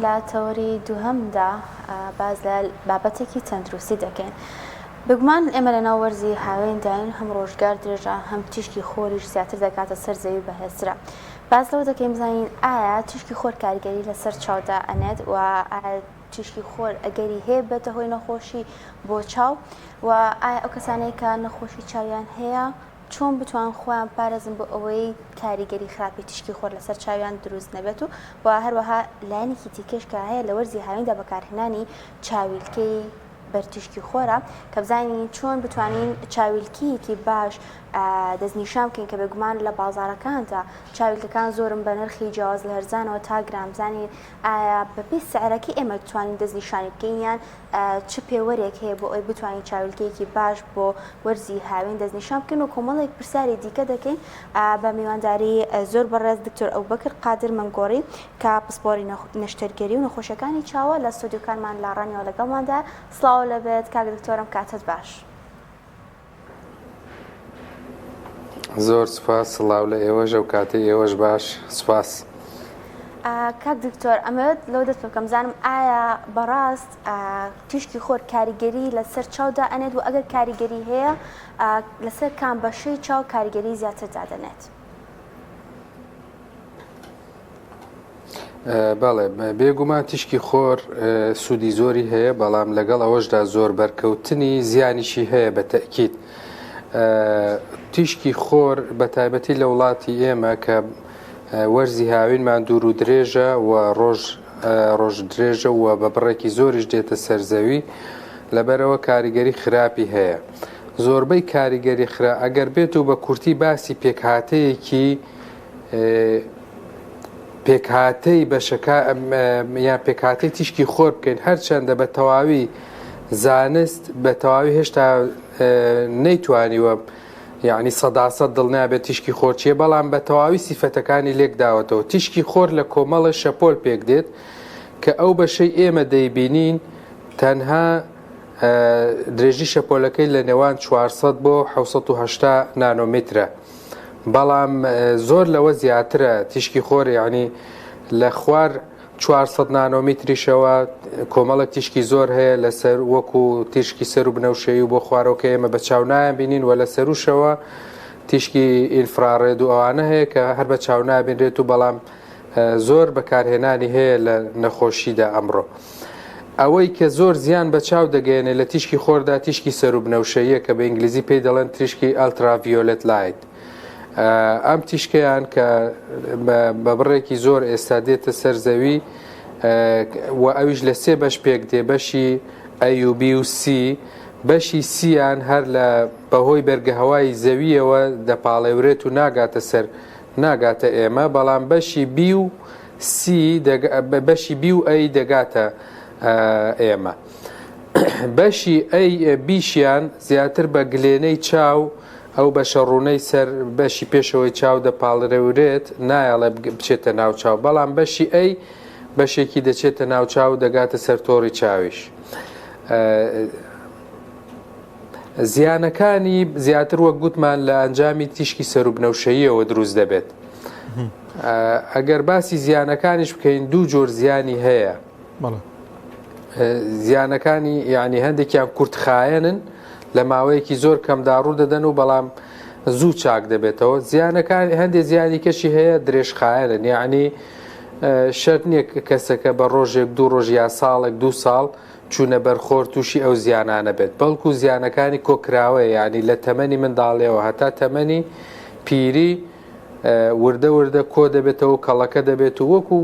لا تەوەری دووهەمدا باز لە بابەتێکی تەندروستی دەکەین. بگومان ئێمە لە ناو وەرزی هاوێنداین هەم ڕۆژگار درێژە هەم تیشکی خۆریش زیاتر دەکاتە سەر زەوی بەهێزرا. باز لەوە دەکەین بزانین ئایا تیشکی خۆر کاریگەری لەسەر چاودا ئەنێت و تیشکی خۆر ئەگەری هەیە بێتە هۆی نەخۆشی بۆ چاو و ئایا ئەو کەسانەی کە نەخۆشی چاویان هەیە چۆن بتوان خۆیان پارێزن بۆ ئەوەی کاریگەری خراپی تیشکی خۆر لەسەر چاویان دروست نەبێت و هەروەها لایەنێکی دیکەش کە هەیە لە وەرزی هاوێندا بەکارهێنانی چاویلکەی بەرتیشکی خۆرە کە بزانین چۆن بتوانین چاویلکیەکی باش دەستنیشان بکەین کە بێگومان لە بازاڕەکاندا چاویلکەکان زۆرن بە نرخی جیاواز لە هەرزانەوە تا گرام بزانین ئایا بەپێی سعرەکەی ئێمە بتوانین دەستنیشانی بکەین یان چ پێوەرێک هەیە بۆ ئەوی بتوانین چاویلکەیەکی باش بۆ وەرزی هاوێن دەستنیشان بکەین و کۆمەڵێک پرسیاری دیکە دەکەین بە میوانداری زۆر بەڕێز دکتۆر ئەوبەکر قادر مەنگۆڕی کە پسپۆری نەشتەرگەری و نەخۆشیەکانی چاوە لە ستۆدیۆکانمان لاڕانیەوە لەگەڵماندا. سڵاو لەبێت کاک دکتۆرم، کاتت باش. زۆر سوپاس، سڵاو لە ئێوەش و کاتی ئێوەش باش. سوپاس. کاک دکتۆر ئەمەوێت لەو دەست بکەم بزانم ئایا بەڕاست تیشکی خۆر کاریگەری لەسەر چاودا ئەنێت و ئەگەر کاریگەری هەیە لەسەر کام بەشەی چاو کاریگەری زیاتر دادەنێت؟ بەڵێ، بێگومان تیشکی خۆر سوودی زۆری هەیە، بەڵام لەگەڵ ئەوەشدا زۆر بەرکەوتنی زیانیشی هەیە بە تەکید. تیشکی خۆر بە تایبەتی لە وڵاتی ئێمە کە وەرزی هاوینمان دوور و درێژە و ڕۆژ درێژە و بە بڕێکی زۆریش دێتە سەرزەوی، لەبەرەوە کاریگەری خراپی هەیە. زۆربەی کاریگەری خراپ ئەگەر بێت و بە کورتی باسی پێکهاتەی یان پێکهاتەی تیشکی خۆر بکەین، هەرچەندە بە تەواوی زانست بە تەواوی هێشتا نەیتوانیوە یعنی 100% دڵنیابێت تیشکی خۆر چیە، بەڵام بە تەواوی سیفەتەکانی لێک داوەتەوە. تیشکی خۆر لە کۆمەڵە شەپۆل پێک دێت کە ئەو بەشەی ئێمە دەیبینین تەنها درێژی شەپۆلەکەی لە نێوان 400 بۆ 780 نانۆمترە، بەڵام زۆر لەوە زیاترە. تیشکی خۆر یعنی لە خوار 400 نانۆمتریشەوە کۆمەڵک تیشکی زۆر هەیە لەسەر وەکو تیشکی سەر و بنەوشەیی و بۆ خوارەوەکە ئێمە بە چاونایان بینین، و لە سەروشەوە تیشکی ئینفراڕێد و ئەوانە هەیە کە هەر بە چاونای بینرێت و بەڵام زۆر بەکارهێنانی هەیە لە نەخۆشیدا ئەمڕۆ. ئەوەی کە زۆر زیان بە چاو دەگەێنێت لە تیشکی خۆردا تیشکی سەر و بنەوشەیە کە بە ئینگلیزی پێی دەڵێن تیشکی ئەلتراڤیۆلەت لایت. ئەم تیشکیان کە بە بڕێکی زۆر ئێستا دێتە سەر زەوی و ئەویش لە سێ بەش پێک دێ، بەشی A و B و C. بەشی سیان هەر لە بەهۆی بەرگەهەوای زەویەوە دەپاڵێورێت و ناگاتە ئێمە، بەڵام بەشی B و C بەشی B و A دەگاتە ئێمە. بەشی بیشیان زیاتر بە گلێنەی چاو ئەو بەشە ڕوونەی سەر بەشی پێشەوەی چاو دەپاڵێورێت، نایەڵێ بچێتە ناو چاو، بەڵام بەشی ئەی بەشێکی دەچێتە ناو چاو دەگاتە سەر تۆڕی چاویش. زیانەکانی زیاتر وەک گوتمان لە ئەنجامی تیشکی سەر و بنەوشەییەوە دروست دەبێت. ئەگەر باسی زیانەکانیش بکەین، دوو جۆر زیانی هەیە. زیانەکانی یعنی هەندێکیان کورتخایەنن، لە ماوەیەکی زۆر کەم داڕوو دەدەن و بەڵام زوو چاک دەبێتەوە. زیانەکان هەندێک زیانی کەشی هەیە درێژخایەنن، یعنی شەرت نییە کەسەکە بە ڕۆژێک دوو ڕۆژ یا ساڵێک دوو ساڵ چوونە بەرخۆر تووشی ئەو زیانانە بێت، بەڵکو زیانەکانی کۆکراوەیە، یعنی لە تەمەنی منداڵیەوە هەتا تەمەنی پیری وردە وردە کۆ دەبێتەوە، کەڵەکە دەبێت و وەکو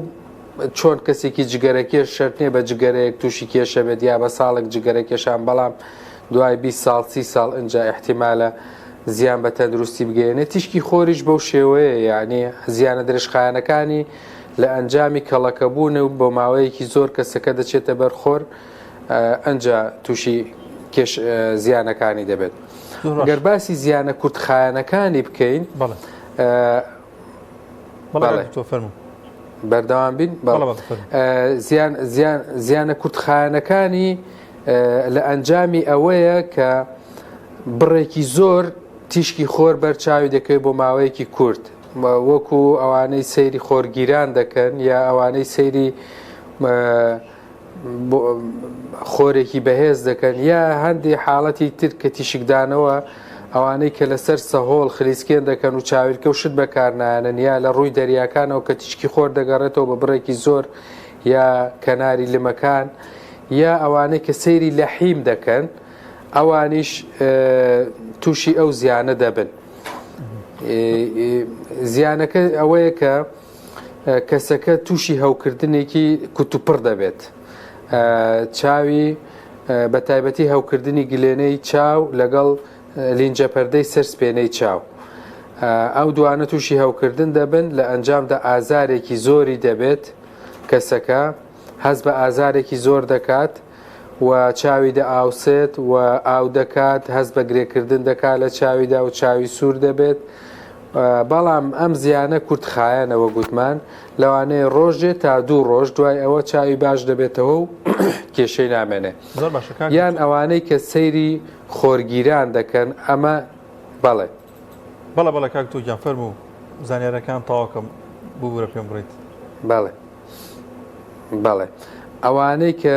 چۆن کەسێکی جگەرەکێش شەرت نییە بە جگەرەیەک تووشی کێشە بێت یا بە ساڵێک جگەرەکێشان، بەڵام دوای 20 ساڵ 30 ساڵ ئەنجا احتیمالە زیان بە تەندروستی بگەێنێت. تیشکی خۆریش بەو شێوەیە، یعنی زیانە درێژخایەنەکانی لە ئەنجامی کەڵەکەبوون و بۆ ماوەیەکی زۆر کەسەکە دەچێتە بەرخۆر، ئەنجا تووشی زیانەکانی دەبێت. گەر باسی زیانە کورتخایەنەکانی بکەین، بەردەوام بین. زیانە کورتخایەنەکانی لە ئەنجامی ئەوەیە کە بڕێکی زۆر تیشکی خۆر بەرچاوی دەکەوێت بۆ ماوەیەکی کورت، وەکو ئەوانەی سەیری خۆرگیران دەکەن یا ئەوانەی سەیری خۆرێکی بەهێز دەکەن یا هەندێک حاڵەتی تر کە تیشکدانەوە ئەوانەی کە لەسەر سەهۆڵ خلیسکێن دەکەن و چاویلکە و شت بەکارنایەنن یا لە ڕووی دەریاکانەوە کە تیشکی خۆر دەگەڕێتەوە بە بڕێکی زۆر یا کەناری لمەکان یا ئەوانەی کە سەیری لەحیم دەکەن ئەوانیش تووشی ئەو زیانە دەبن. زیانەکە ئەوەیە کە کەسەکە تووشی هەوکردنێکی کوتوپڕ دەبێت، چاوی بە تایبەتی هەوکردنی گلێنەی چاو لەگەڵ لینجە پەردەی سەر سپێنەی چاو، ئەو دوانە تووشی هەوکردن دەبن، لە ئەنجامدا ئازارێکی زۆری دەبێت، کەسەکە هەست بە ئازارێکی زۆر دەکات و چاوی ئاوسێت و ئاو دەکات، هەست بە گرێکردن دەکات لە چاویدا و چاوی سوور دەبێت. بەڵام ئەم زیانە کورتخایەنەوە گوتمان لەوانەیە ڕۆژێ تا 2 ڕۆژ دوای ئەوە چاوی باش دەبێتەوە و کێشەی نامێنێ. یان ئەوانەی کە سەیری خۆرگیران دەکەن ئەمە بەڵێ بەڵێ کاک تۆ گیان فەرموو زانیارەکان تاواکەم بوورە پێم بڕیت. بەڵێ ئەوانەی کە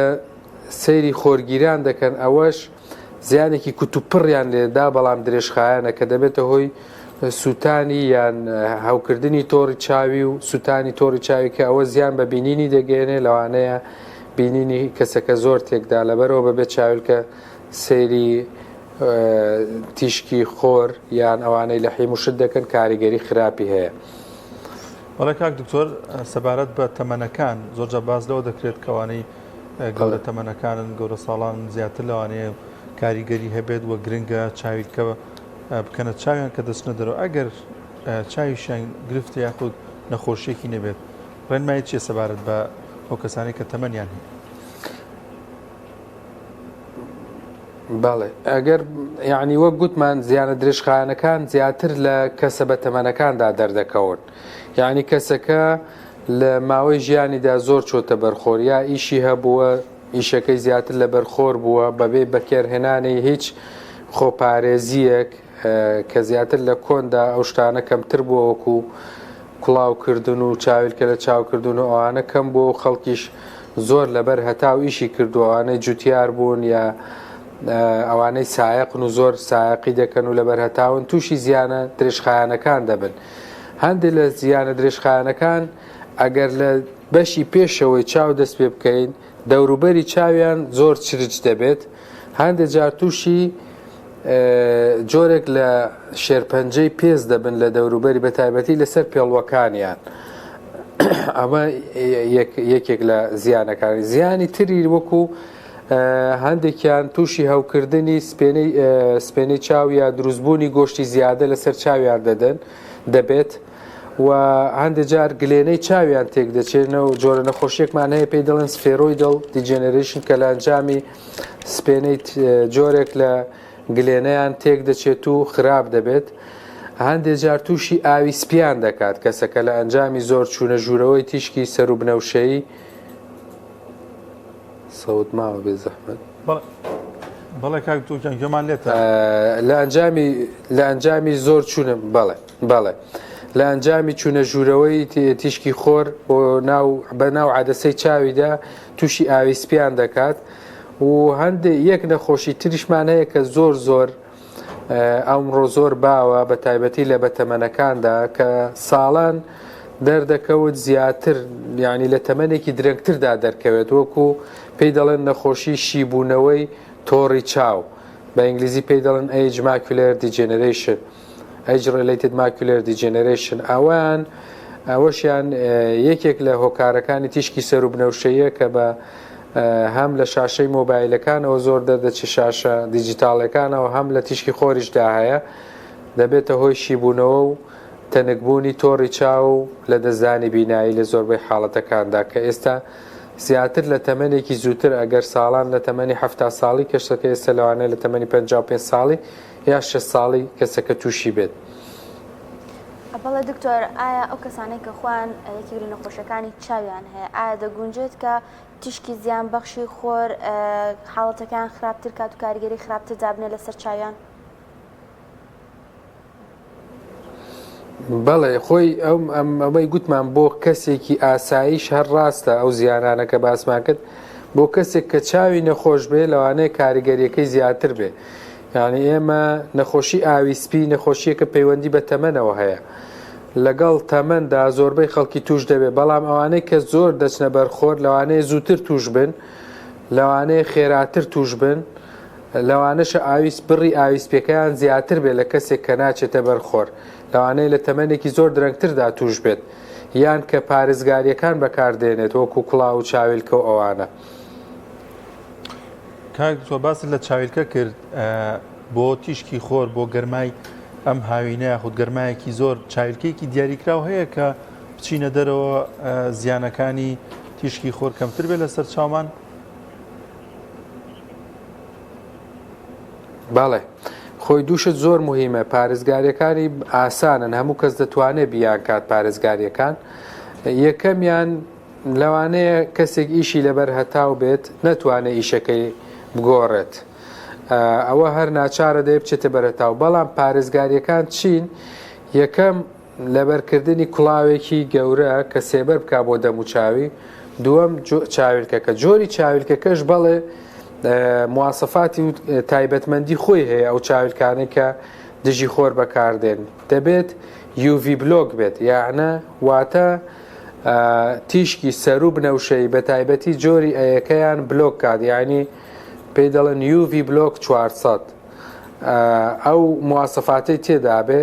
سەیری خۆرگیران دەکەن ئەوەش زیانێکی کوتوپڕیان لێدا، بەڵام درێژخایەنە کە دەبێتە هۆی سووتانی یان هەوکردنی تۆڕی چاوی و سووتانی تۆڕی چاوی کە ئەوە زیان بە بینینی دەگەێنێ، لەوانەیە بینینی کەسەکە زۆر تێکدا لەبەرەوە بەبێت چاویلکە سەیری تیشکی خۆر یان ئەوانەی لە حیموشت دەکەن کاریگەری خراپی هەیە. وەڵا کاک دکتۆر سەبارەت بە تەمەنەکان زۆرجە باز لەوە دەکرێت کەوانەی گەورە تەمەنەکانن گەورە ساڵان زیاتر لەوانەیە کاریگەری هەبێت وە گرنگە چاویلکە بکەنە چاویان کە دەچنە دەرەوە ئەگەر چاویشیان گرفت یاخود نەخۆشیێکی نەبێت ڕێنمایی چیە سەبارەت بە ئەو کەسانی کە تەمەنیان هەیە؟ بەڵێ ئەگەر یعنی وەک گوتمان زیانە درێژخایەنەکان زیاتر لە کەسە بە تەمەنەکاندا دەردەکەون، یعنی کەسەکە لە ماوەی ژیانیدا زۆر چۆتە بەرخۆر یا ئیشی هەبووە ئیشەکەی زیاتر لە بەرخۆر بووە بەبێ بەکێرهێنانی هیچ خۆپارێزیەک کە زیاتر لە کۆندا ئەو شتانە کەمتر بووە وەکو کوڵاوکردن و چاویلکە لە چاوکردن و ئەوانە کەم بووە و خەڵکیش زۆر لەبەر هەتاو ئیشی کردو ئەوانەی جوتیار بوون یا ئەوانەی سایقن و زۆر سایقی دەکەن و لەبەر هەتاون تووشی زیانە درێژخایەنەکان دەبن. هەندێک لە زیانە درێژخایەنەکان ئەگەر لە بەشی پێشەوەی چاو دەست پێ بکەین دەوروبەری چاویان زۆر چرج دەبێت، هەندێک جار تووشی جۆرێک لە شێرپەنجەی پێز دەبن لە دەوروبەری بە تایبەتی لەسەر پێڵوەکانیان. ئەمە یەکێک لە زیانەکانی. زیانی تری وەکو هەندێکیان تووشی هەوکردنی سپێنەی چاو یا دروستبوونی گۆشتی زیادە لەسەر چاویان دەبێت و هەندێک جار گلێنەی چاویان تێک دەچێنەوە و جۆرە نەخۆشیێکمان هەیە پێی دەڵێن سفێرۆیدڵ دیجێنەرێشن کە لە ئەنجامی سپێنەی جۆرێک لە گلێنەیان تێک دەچێت و خراپ دەبێت. هەندێک جار تووشی ئاوی سپیان دەکات کەسەکە لە ئەنجامی زۆر چوونە ژوورەوەی تیشکی سەر و بنەوشەیی سەوت ماوە بێ زەحمەت بەڵێ کاک تۆکیان گوێمان لێتە لە ئەنجامی زۆر چوونە بەڵێ لە ئەنجامی چوونە ژوورەوەی تیشکی خۆر بە ناو عەدەسەی چاویدا تووشی ئاوی سپیان دەکات و هەندێک یەک نەخۆشی تریشمان هەیە کە زۆر ئەمڕۆ زۆر باوە بە تایبەتی لە بەتەمەنەکاندا کە ساڵان دەردەکەوت زیاتر یعنی لە تەمەنێکی درەنگتردا دەرکەوێت وەکو پێی دەڵێن نەخۆشی شیبوونەوەی تۆڕی چاو بە ئینگلیزی پێی دەڵێن age macular degeneration age related macular degeneration ئەوەشیان یەکێک لە هۆکارەکانی تیشکی سەر و بنەوشەیە کە بە هەم لە شاشەی مۆبایلەکانەوە زۆر دەردەچێت شاشە دیجیتاڵەکانەوە هەم لە تیشکی خۆریشدا هەیە دەبێتە هۆی شیبوونەوە و تەنکبوونی تۆڕی چاو لە دەستدانی بینایی لە زۆربەی حاڵەتەکاندا کە ئێستا زیاتر لە تەمەنێکی زووتر ئەگەر ساڵان لە تەمەنی 70 ساڵی کەسەکە ئێستا لەوانەیە لە تەمەنی 55 ساڵی یا 6 ساڵی کەسەکە تووشی بێت. بەڵێ دکتۆر ئایا ئەو کەسانەی کە خۆیان یەکێک لە نەخۆشەکانی چاویان هەیە ئایا دەگونجێت کە تیشکی زیان بەخشی خۆر حاڵەتەکان خراپتر کات و کاریگەری خراپتر دابنێ لەسەر چاویان؟ بەڵێ خۆی ئەمەی گوتمان بۆ کەسێکی ئاساییش هەر ڕاستە ئەو زیانانە کە باسمان کرد بۆ کەسێک کە چاوی نەخۆش بێ لەوانەیە کاریگەریەکەی زیاتر بێ یعنی ئێمە نەخۆشی ئاویسپی نەخۆشیەکە پەیوەندی بە تەمەنەوە هەیە لەگەڵ تەمەندا زۆربەی خەڵکی توش دەبێت بەڵام ئەوانەی کە زۆر دەچنە بەرخۆر لەوانەیە زووتر توش بن لەوانەیە خێراتر توش بن لەوانەشە بڕی ئاویسپەکەیان زیاتر بێت لە کەسێک کە ناچێتە بەرخۆر لەوانەیە لە تەمەنێکی زۆر درەنگتردا توش بێت یان کە پارێزگاریەکان بەکاردێنێت وەکو کوڵاو و چاویلکە و ئەوانە تۆ باس لە چاویلکە کرد بۆ تیشکی خۆر بۆ گەرمای ئەم هاوینەیە خودت گەرمایەکی زۆر چاویلکەیەکی دیاریکراو هەیە کە بچینە دەرەوە زیانەکانی تیشکی خۆر کەمتر بێت لەسەر چاومان باڵێ خۆی دووشت زۆر مهمە پارێزگاریەکانی ئاسانن هەموو کەس دەتوانێت بیان کات پارێزگاریەکان یەکەمیان لەوانەیە کەسێک ئیشی لەبەر هەتاو بێت نەتوانێت ئیشەکەی بگۆڕێت ئەوە هەر ناچارە دەیە بچێتە بەرەتاو بەڵام پارێزگاریەکان چین یەکەم لەبەرکردنی کوڵاوێکی گەورە کە سێبەر بک بۆ دەموچاوی دووەم چاویلکەکە جۆری چاویلکەکەش بەڵێ مواسەفاتی و تایبەتمەندی خۆی هەیە ئەو چاویلکانەی کە دژی خۆر بەکاردێن دەبێت UV بلۆک بێت یعنە واتە تیشکی سەر و بنەوشەی بە تایبەتی جۆری ئەیەکەیان بلۆک کات یعنی پێی دەڵێن UV بلۆک 400 ئەو مواسەفاتی تێدا بێ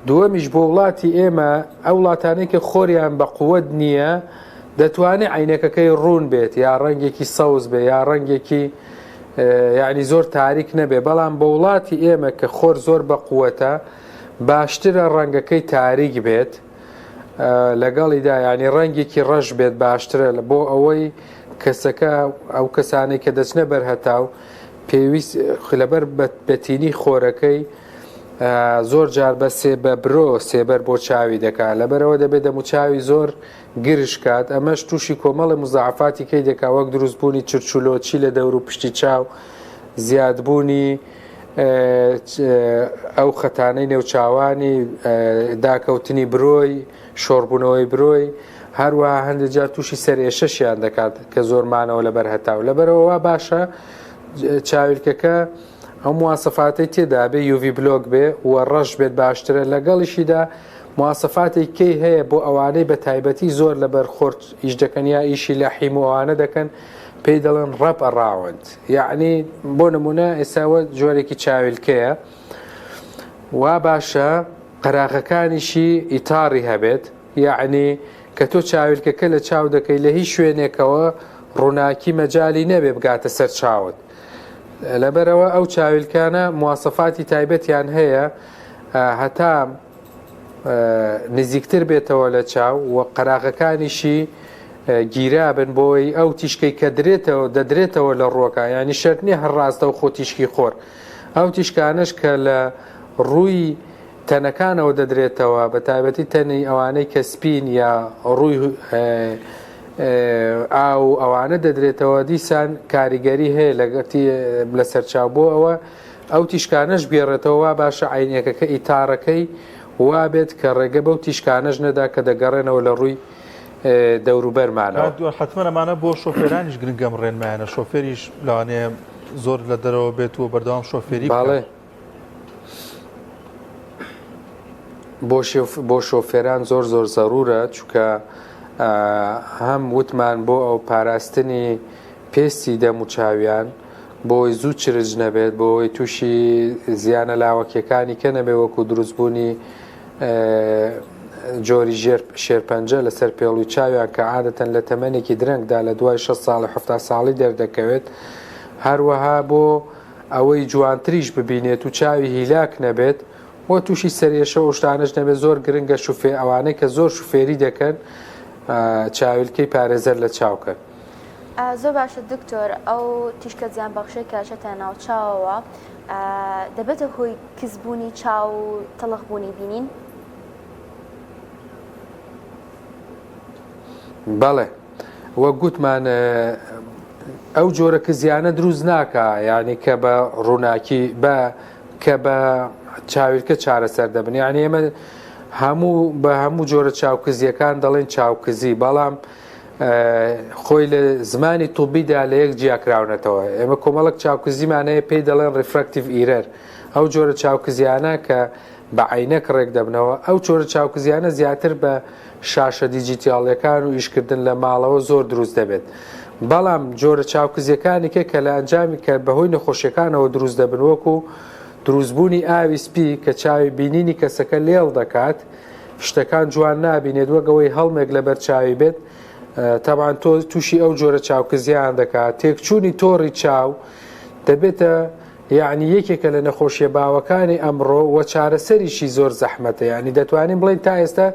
دووەمیش بۆ وڵاتی ئێمە ئەو وڵاتانەی کە خۆریان بە قووەت نییە دەتوانێت عینەکەکەی ڕوون بێت یا ڕەنگێکی سەوز بێ یا ڕەنگێکی یعنی زۆر تاریک نەبێ بەڵام بە وڵاتی ئێمە کە خۆر زۆر بە قووەتە باشترە ڕەنگەکەی تاریک بێت لەگەڵیدا ینی ڕەنگێکی ڕەش بێت باشترە بۆ ئەوەی کەسەکە ئەو کەسانی کە دەچنە بەرهەتاو پێویست لەبەر بەتینی خۆرەکەی زۆر جار بە برۆ سێبەر بۆ چاوی دەکات لەبەرەوە دەبێت دەموچاوی زۆر گرش کات ئەمەش تووشی کۆمەڵی مزعفاتی کەی دەکا وەک دروستبوونی چرچولۆچی لە دەور و پشتی چاو زیادبوونی ئەو خەتانەی نێوچاوانی داکەوتنی برۆی شۆڕبوونەوەی برۆی هەروەها هەندێک جار تووشی سەرێشەشیان دەکات کە زۆرمانەوە لەبەر هەتاو لەبەرەوە باشە چاویلکەکە ئەو مواسەفاتی تێدا بێ UV بلۆک بێ و ڕەش بێت باشترە لەگەڵیشیدا مواسەفاتی کەی هەیە بۆ ئەوانەی بە تایبەتی زۆر لەبەر خۆرت ئیش دەکەن یا ئیشی لە حیموانە دەکەن پێی دەڵێن ڕەپ ئەڕاوند یعنی بۆ نمونە ئێساوە جۆرێکی چاویلکەیە وا باشە قەراغەکانیشی ئیتاری هەبێت یعنی کە تۆ چاویلکەکە لە چاو دەکەی لە هیچ شوێنێکەوە ڕووناکی مەجای نەبێ بگاتە سەر چاوت لەبەرەوە ئەو چاویلکانە مواسەفاتی تایبەتیان هەیە هەتا نزیکتر بێتەوە لە چاو و قەراغەکانیشی گیرابن بۆی ئەو تیشکەی کە دەدرێتەوە لە ڕۆکە ینی شەرنی هەرڕاستە و خۆ تیشکی خۆر ئەو تیشکانش کە لە ڕووی تەنەکانەوە دەدرێتەوە بە تایبەتی تەنی ئەوانەی کە سپین یا ڕووی ئاو ئەوانە دەدرێتەوە دیسان کاریگەری هەیە لەگەتی لەسەر چاو بۆ ئەوە ئەو تیشکانەش بێڕێتەوە باشە عینەکەکە ئیتارەکەی وا بێت کە ڕێگە بەو تیشکانەش نەدا کە دەگەڕێنەوە لە ڕووی دەوروبەرمانەوە حتممە ئەمانە بۆ شۆفێرانیش گرنگەم ڕێنمایانە شۆفێریش لەوانەیە زۆر لە دەرەوە بێت و بەردەوام شۆفێری باڵێ بۆ شۆفێران زۆر زەرورە چونکە هەم وتمان بۆ ئەو پاراستنی پێستی دەموچاویان بۆی زوو چرج نەبێت بۆی تووشی زیانە لاوەکیەکانی کە نەبێ وەکو دروستبوونی جۆری شێرپەنجە لەسەر پێڵوی چاویان کە عادەتەن لە تەمەنێکی درەنگدا لە دوای 6 ساڵ 7 ساڵی دەردەکەوێت هەروەها بۆ ئەوەی جوانتریش ببینێت و چاوی هیلاک نەبێت وە تووشی سەرێشە و شتانش نەبێت زۆر گرنگە شوفێ ئەوانەی کە زۆر شوفێری دەکەن چاویلکەی پارێزەر لە چاوکەن زۆر باشە دکتۆر ئەو تیشکە زیان بەخشەی کاشەتە ناو چاوەوە دەبێتە هۆی کزبوونی چاو و تەڵەخبوونی بینین بەڵێ وە گوتمان ئەو جۆرە کزیانە دروست ناکە یعنی کە بە ڕووناکی کە بە چاویلکە چارەسەر دەبن یعنی ئێمە بە هەموو جۆرە چاوکزیەکان دەڵێن چاوکزی، بەڵام خۆی لە زمانی توبیدا لە یەک جیاکراونەتەوە. ئێمە کۆمەڵک چاوکزیمانەیە پێی دەڵێن ڕفرەکتیڤ ئیرەر، ئەو جۆرە چاوکزیانە کە بە عینەک ڕێک دەبنەوە. ئەو جۆرە چاوکزیانە زیاتر بە شاشە دیجیتاڵیەکان و ئیشکردن لە ماڵەوە زۆر دروست دەبێت. بەڵام جۆرە چاوکزیەکانێکە کە لە ئەنجامی کە بەهۆی نەخۆشیەکانەوە دروست دەبن، وەکو دروستبوونی ئاوی سپی کە چاوی بینینی کەسەکە لێڵ دەکات، شتەکان جوان نابینێت، وەگەوەی هەڵمێک لەبەر چاوی بێت، تەبان تۆ تووشی ئەو جۆرە چاوکزیان دەکات. تێکچوونی تۆڕی چاو دەبێتە یعنی یەکێکە لە نەخۆشیە باوەکانی ئەمڕۆ وە چارەسەریشی زۆر زەحمەتە. یعنی دەتوانین بڵین تا ئێستا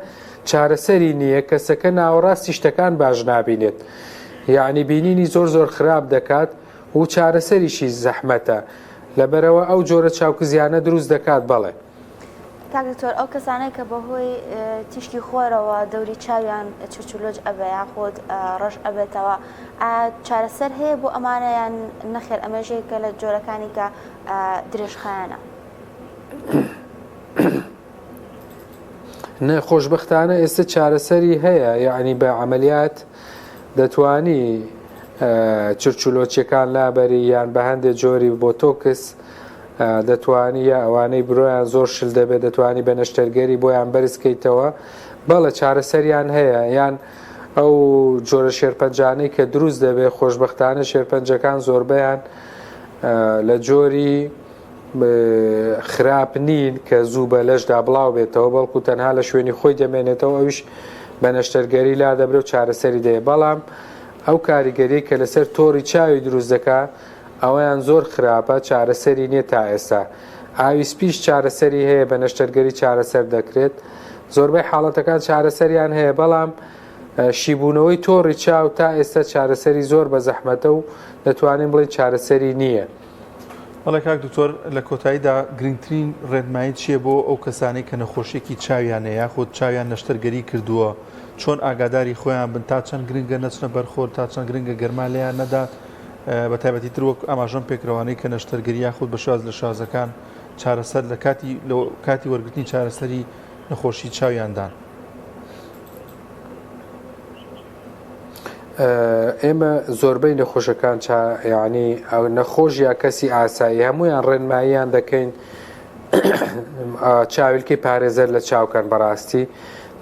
چارەسەری نییە، کەسەکە ناوەڕاستی شتەکان باش نابینێت، یعنی بینینی زۆر زۆر خراپ دەکات و چارەسەریشی زەحمەتە، لەبەرەوە ئەو جۆرە چاوکزیانە دروست دەکات. بەڵێ کاکتۆر ئەو کەسانەی کە بەهۆی تیشکی خۆرەوە دەوری چاویان چچلۆج ئەبێ یاخود ڕەش ئەبێتەوە، چارەسەر هەیە بۆ ئەمانەیان نەخێر ئەمەژەیەکە لە جۆرەکانی کە درێژخایانە؟ خۆشبەختانە ئێستا چارەسەری هەیە، یعنی بە عملیات دەتوانی چرچلۆچیەکان لابەری یان بە هەندێک جۆری بۆتۆکس دەتوانی یا ئەوانەی برۆیان زۆر شل دەبێت دەتوانی بە نەشتەرگەری بۆیان بەرزکەیتەوە. بەڵە چارەسەریان هەیە، یان ئەو جۆرە شێرپەنجانەی کە دروست دەبێت خۆشبەختانە شێرپەنجەکان زۆربەیان لە جۆری خراپ نین کە زوو بە لەشدا بڵاو بێتەوە، بەڵکو تەنها لە شوێنی خۆی دەمێنێتەوە، ئەویش بە نەشتەرگەری لا دەبرێت و چارەسەری دەیە. بەڵام ئەو کاریگەری کە لەسەر تۆڕی چاوی دروست دەکات ئەوەیان زۆر خراپە، چارەسەری نییە تا ئێستا. ئاوی سپیش چارەسەری هەیە، بە نەشتەرگەری چارەسەر دەکرێت، زۆربەی حاڵەتەکان چارەسەریان هەیە، بەڵام شیبوونەوەی تۆڕی چاو تا ئێستا چارەسەری زۆر بە زەحمەتە و دەتوانین بڵین چارەسەری نییە. بەڵێ کاک دکتۆر، لە کۆتاییدا گرنگترین ڕێنمایی چییە بۆ ئەو کەسانی کە نەخۆشیێکی چاویانە یاخود چاویان نەشتەرگەری کردووە، چۆن ئاگاداری خۆیان بن تا چەند گرنگە نەچنە بەرخۆر، تا چەند گرنگە گەرما لێیان نەدات، بە تایبەتی تر وەک ئاماژەم پێکڕەوانەی کە نەشتەرگەری یاخود بە شواز لە شازەکان چارەسەر لە کاتی وەرگرتنی چارەسەری نەخۆشی چاویاندان؟ ئێمە زۆربەی نەخۆشەکان ینی ئەو نەخۆش یا کەسی ئاسایی هەمویان ڕێنماییان دەکەین چاویلکەی پارێزەر لە چاوکەن. بەڕاستی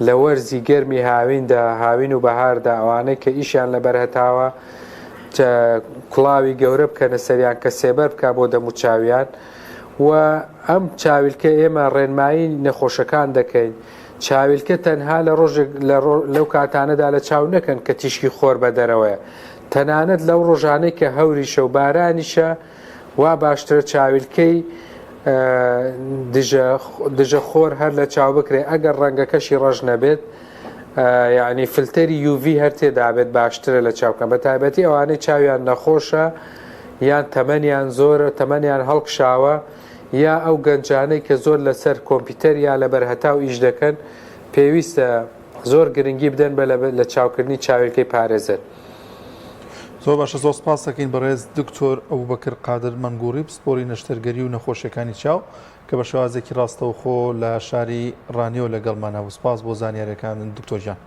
لە وەرزی گەرمی هاویندا، هاوین و بەهاردا، ئەوانەی کە ئیشیان لەبەر هەتاوە کوڵاوی گەورە بکەنە سەریان کە سێبەر بکە بۆ دەموچاویان، و ئەم چاویلکە ئێمە ڕێنمایی نەخۆشەکان دەکەین. چاویلکە تەنها لە ڕۆژێک لەو کاتانەدا لە چاو نەکەن کە تیشکی خۆر بە دەرەوەیە، تەنانەت لەو ڕۆژانەی کە هەوریشە و بارانیشە وا باشترە چاویلکەی دژە خۆر هەر لە چاو بکرێ، ئەگەر ڕەنگەکەشی ڕەش نەبێت، یعنی فلتەری UV هەر تێدابێت باشترە لە چاوکەن. بە تایبەتی ئەوانەی چاویان نەخۆشە یان تەمەنیان زۆرە، تەمەنیان هەڵکشاوە، یا ئەو گەنجانەی کە زۆر لەسەر کۆمپیوتەر یا لە بەرهەتاو ئیش دەکەن، پێویستە زۆر گرنگی بدەن بە لە چاوکردنی چاویلکەی پارێزەر. زۆر باشە، زۆر سپاس دەکەین بەڕێز دکتۆر ئەبوبەکر قادر مەنگوڕی، پسپۆری نەشتەرگەری و نەخۆشیەکانی چاو کە بە شێوازێکی ڕاستەوخۆ لە شاری ڕانیۆ لەگەڵمانە. سپاس بۆ زانیاریەکان دکتۆر جان.